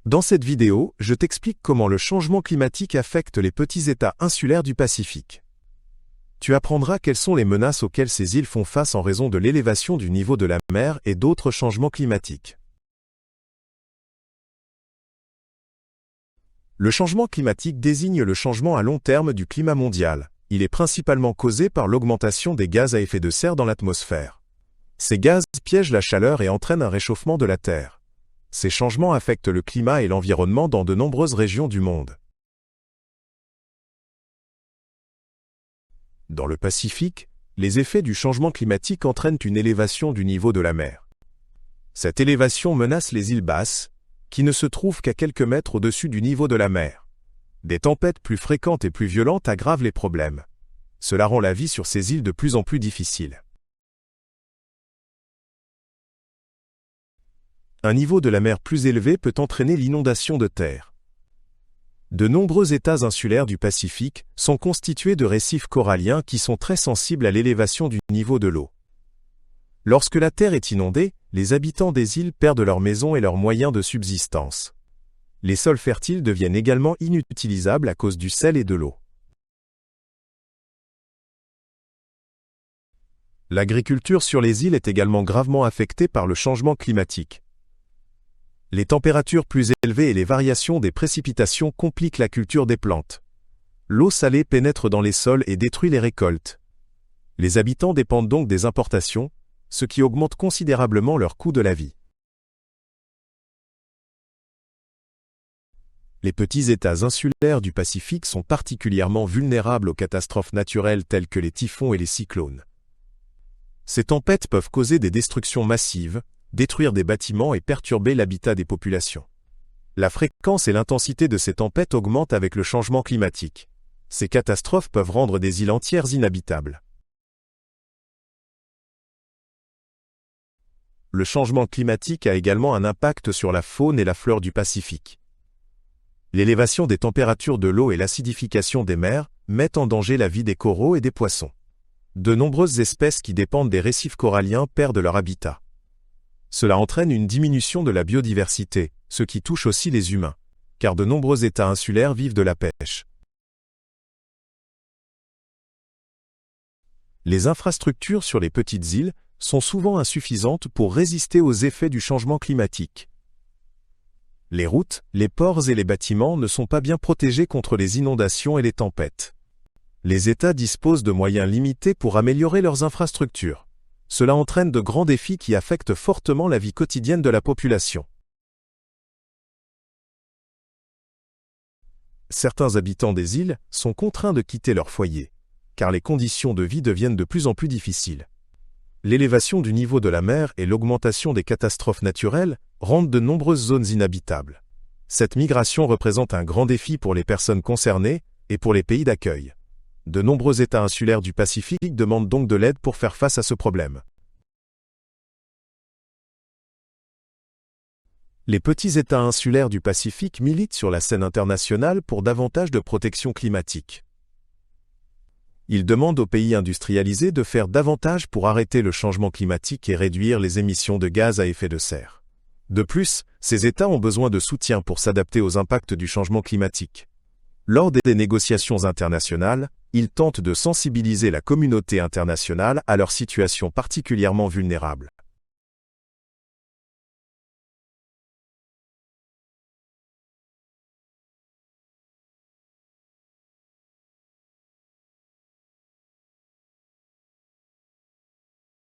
Dans cette vidéo, je t'explique comment le changement climatique affecte les petits États insulaires du Pacifique. Tu apprendras quelles sont les menaces auxquelles ces îles font face en raison de l'élévation du niveau de la mer et d'autres changements climatiques. Le changement climatique désigne le changement à long terme du climat mondial. Il est principalement causé par l'augmentation des gaz à effet de serre dans l'atmosphère. Ces gaz piègent la chaleur et entraînent un réchauffement de la Terre. Ces changements affectent le climat et l'environnement dans de nombreuses régions du monde. Dans le Pacifique, les effets du changement climatique entraînent une élévation du niveau de la mer. Cette élévation menace les îles Basses, qui ne se trouvent qu'à quelques mètres au-dessus du niveau de la mer. Des tempêtes plus fréquentes et plus violentes aggravent les problèmes. Cela rend la vie sur ces îles de plus en plus difficile. Un niveau de la mer plus élevé peut entraîner l'inondation de terre. De nombreux États insulaires du Pacifique sont constitués de récifs coralliens qui sont très sensibles à l'élévation du niveau de l'eau. Lorsque la terre est inondée, les habitants des îles perdent leurs maisons et leurs moyens de subsistance. Les sols fertiles deviennent également inutilisables à cause du sel et de l'eau. L'agriculture sur les îles est également gravement affectée par le changement climatique. Les températures plus élevées et les variations des précipitations compliquent la culture des plantes. L'eau salée pénètre dans les sols et détruit les récoltes. Les habitants dépendent donc des importations, ce qui augmente considérablement leur coût de la vie. Les petits États insulaires du Pacifique sont particulièrement vulnérables aux catastrophes naturelles telles que les typhons et les cyclones. Ces tempêtes peuvent causer des destructions massives, détruire des bâtiments et perturber l'habitat des populations. La fréquence et l'intensité de ces tempêtes augmentent avec le changement climatique. Ces catastrophes peuvent rendre des îles entières inhabitables. Le changement climatique a également un impact sur la faune et la flore du Pacifique. L'élévation des températures de l'eau et l'acidification des mers mettent en danger la vie des coraux et des poissons. De nombreuses espèces qui dépendent des récifs coralliens perdent leur habitat. Cela entraîne une diminution de la biodiversité, ce qui touche aussi les humains, car de nombreux États insulaires vivent de la pêche. Les infrastructures sur les petites îles sont souvent insuffisantes pour résister aux effets du changement climatique. Les routes, les ports et les bâtiments ne sont pas bien protégés contre les inondations et les tempêtes. Les États disposent de moyens limités pour améliorer leurs infrastructures. Cela entraîne de grands défis qui affectent fortement la vie quotidienne de la population. Certains habitants des îles sont contraints de quitter leur foyer, car les conditions de vie deviennent de plus en plus difficiles. L'élévation du niveau de la mer et l'augmentation des catastrophes naturelles rendent de nombreuses zones inhabitables. Cette migration représente un grand défi pour les personnes concernées et pour les pays d'accueil. De nombreux États insulaires du Pacifique demandent donc de l'aide pour faire face à ce problème. Les petits États insulaires du Pacifique militent sur la scène internationale pour davantage de protection climatique. Ils demandent aux pays industrialisés de faire davantage pour arrêter le changement climatique et réduire les émissions de gaz à effet de serre. De plus, ces États ont besoin de soutien pour s'adapter aux impacts du changement climatique. Lors des négociations internationales, ils tentent de sensibiliser la communauté internationale à leur situation particulièrement vulnérable.